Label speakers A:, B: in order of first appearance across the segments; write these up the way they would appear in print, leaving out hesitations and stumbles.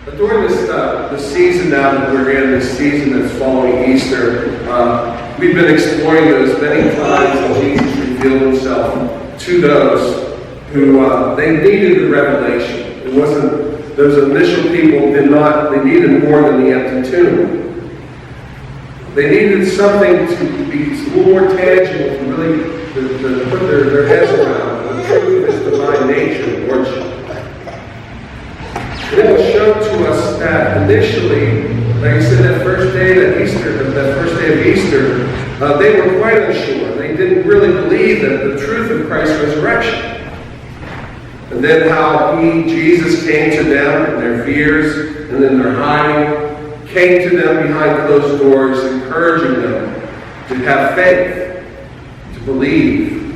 A: But during this season now that we're in, this season that's following Easter, we've been exploring those many times that Jesus revealed himself to those who they needed the revelation. It wasn't, those initial people they needed more than the empty tomb. They needed something to be a little more tangible, to really to put their heads around the truth of his divine nature and lordship. And it was shown to us that initially, like I said, that first day of Easter, they were quite unsure. They didn't really believe that the truth of Christ's resurrection. And then how Jesus came to them in their fears and in their hiding, came to them behind closed doors, encouraging them to have faith, to believe,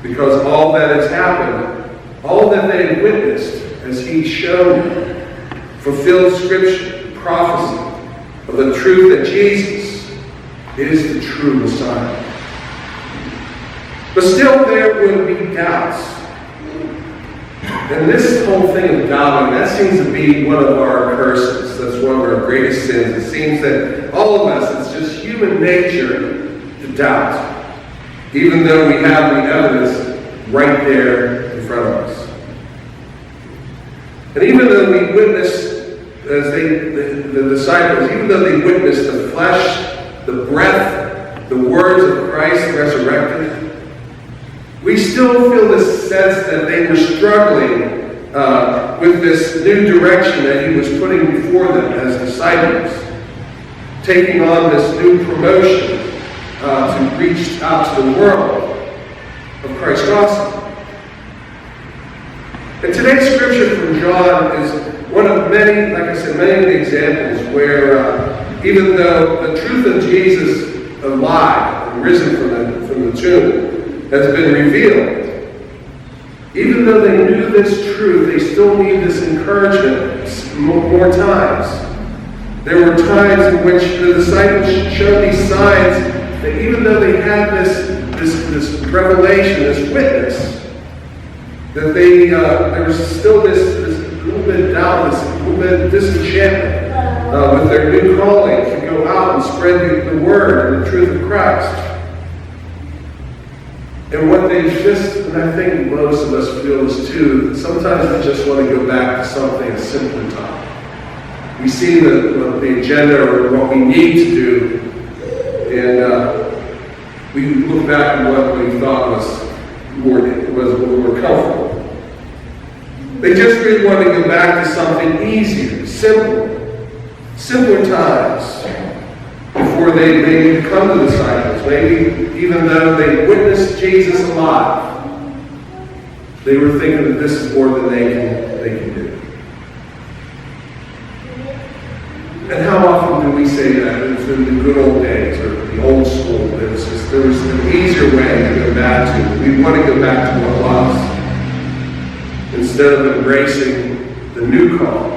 A: because all that has happened, all that they had witnessed as he showed them, fulfilled Scripture, prophecy of the truth that Jesus is the true Messiah. But still there would be doubts. And this whole thing of doubting, that seems to be one of our curses. That's one of our greatest sins. It seems that all of us, it's just human nature to doubt, even though we have the evidence right there in front of us. And even though we witness, the disciples, even though they witnessed the flesh, the breath, the words of Christ resurrected, we still feel this sense that they were struggling with this new direction that he was putting before them as disciples, taking on this new promotion to reach out to the world of Christ's gospel. And today's scripture from John is one of many, like I said, many of the examples where even though the truth of Jesus alive and risen from the tomb has been revealed, even though they knew this truth, they still need this encouragement more times. There were times in which the disciples showed these signs that even though they had this revelation, this witness, that there was still this little bit of doubt, this little bit of disenchantment with their new calling to go out and spread the word and the truth of Christ. And what they and I think most of us feel this too, sometimes we just want to go back to something a simpler time. We see the agenda or what we need to do, and we look back at what we thought was more comfortable. They just really want to go back to something easier, simpler times. Before they maybe become the disciples, maybe even though they witnessed Jesus alive, they were thinking that this is more than they can do. And how often do we say that? It was in the good old days or the old school. There was an easier way to go back to. We want to go back to what was, instead of embracing the new call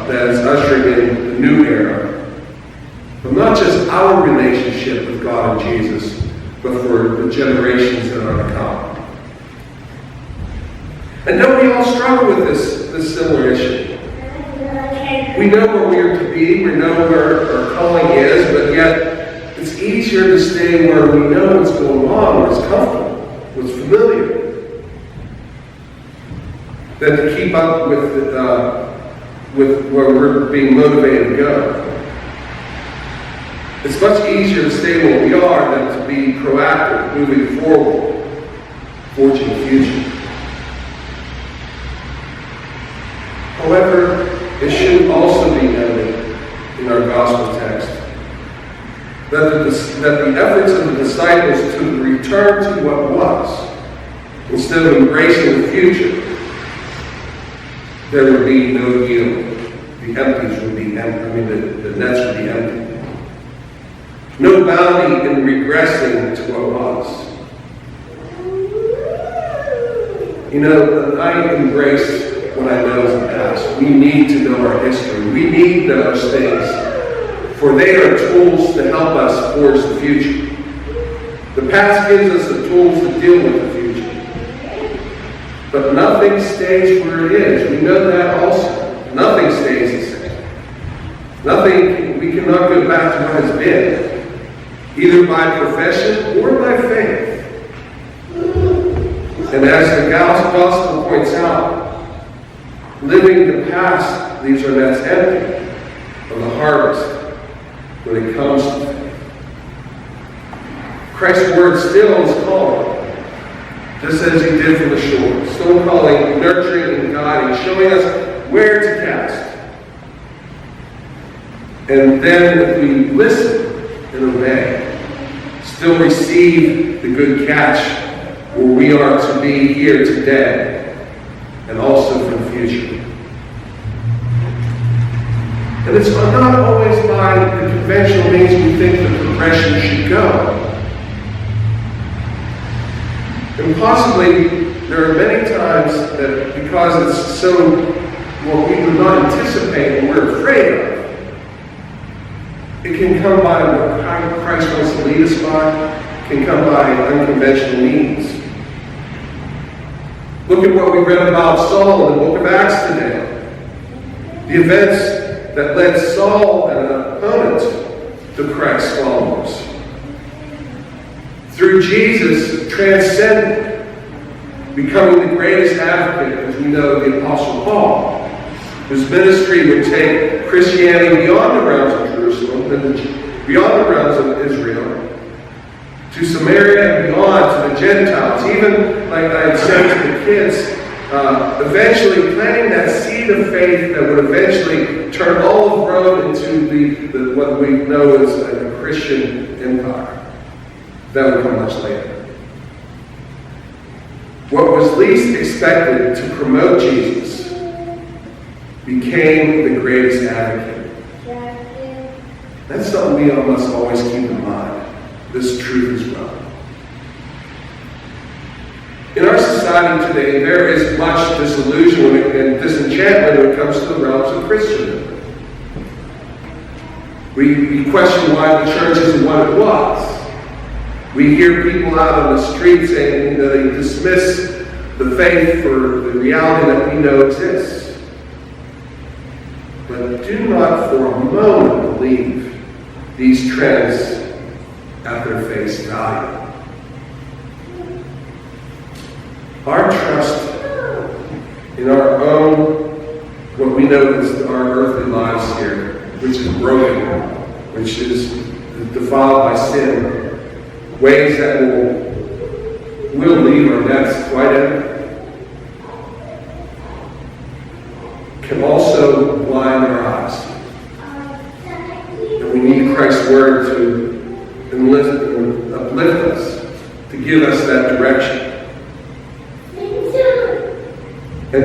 A: that is ushering in the new era. But not just our relationship with God and Jesus, but for the generations that are to come. And don't we all struggle with this similar issue? We know where we are to be, we know where our calling is, but yet it's easier to stay where we know what's going on, where it's comfortable, what's familiar, than to keep up with where we're being motivated to go. It's much easier to stay where we are than to be proactive, moving forward, forging the future. However, it should also be noted in our gospel text that the efforts of the disciples to return to what was, instead of embracing the future, there would be no yield. The empties would be empty. The nets would be empty. No bounty in regressing to what was. I embrace what I know is the past. We need to know our history. We need those things, for they are tools to help us forge the future. The past gives us the tools to deal with the future. But nothing stays where it is. We know that also. Nothing stays the same. Nothing, we cannot go back to what has been, either by profession or by faith. And as the gospel points out, living the past leaves our nets empty of the harvest when it comes to faith. Christ's word still is calling, just as he did from the shore. Still calling, nurturing, and guiding, showing us where to cast. And then if we listen and obey, still receive the good catch where we are to be here today and also for the future. And it's not always by the conventional means we think the progression should go. And possibly there are many times that because it's so what we would not anticipate and we're afraid of, it can come by what Christ wants to lead us by, can come by unconventional means. Look at what we read about Saul in the book of Acts today. The events that led Saul, an opponent to Christ's followers. Through Jesus, transcended, becoming the greatest advocate, as we know, the Apostle Paul, whose ministry would take Christianity beyond the realms of Jerusalem, and beyond the realms of Israel, to Samaria and beyond, to the Gentiles, even, like I had said to the kids, eventually planting that seed of faith that would eventually turn all of Rome into the what we know as a Christian empire. That would come much later. What was least expected to promote Jesus became the greatest advocate. That's something we all must always keep in mind. This truth as well. In our society today, there is much disillusionment and disenchantment when it comes to the realms of Christendom. We question why the church isn't what it was. We hear people out on the street saying they dismiss the faith for the reality that we know exists. But do not for a moment believe these trends at their face value. Our trust in our own, what we know as our earthly lives here, which is broken, which is defiled by sin, ways that will leave our nets quite empty, can also blind our eyes. And we need Christ's word to uplift us, to give us that direction. And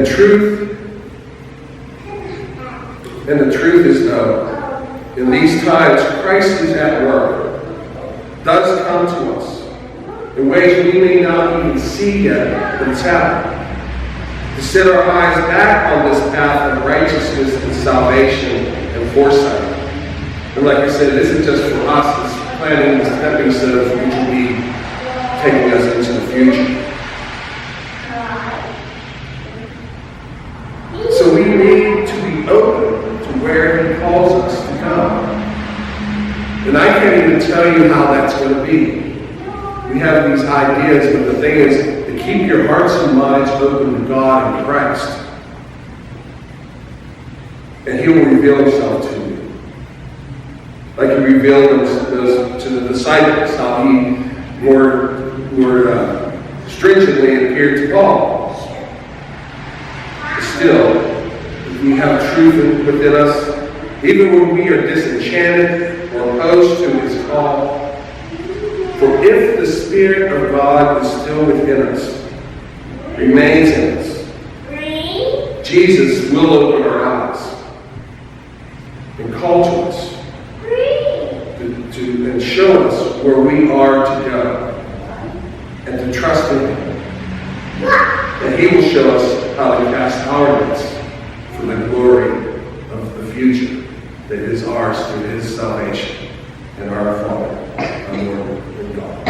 A: the truth is known. In these times, Christ is at work, does come to us in ways we may not even see yet, but it's happening. To set our eyes back on this path of righteousness and salvation and foresight. And like I said, it isn't just for us, it's planting the stepping stones which will be taking us into the future. So we need to be open to where he calls us to go. And I can't even tell you how that's going to be. We have these ideas, but the thing is to keep your hearts and minds open to God and Christ. And he will reveal himself to you. Like he revealed to the disciples, how he more stringently appeared to Paul. Still, if we have truth within us, even when we are disenchanted or opposed to his call, for if the Spirit of God is still within us, remains in us, Jesus will open our eyes and call to us and show us where we are to go and to trust in him. And he will show us how to cast our nets for the glory of the future that is ours through his salvation and our Father, our Lord and God.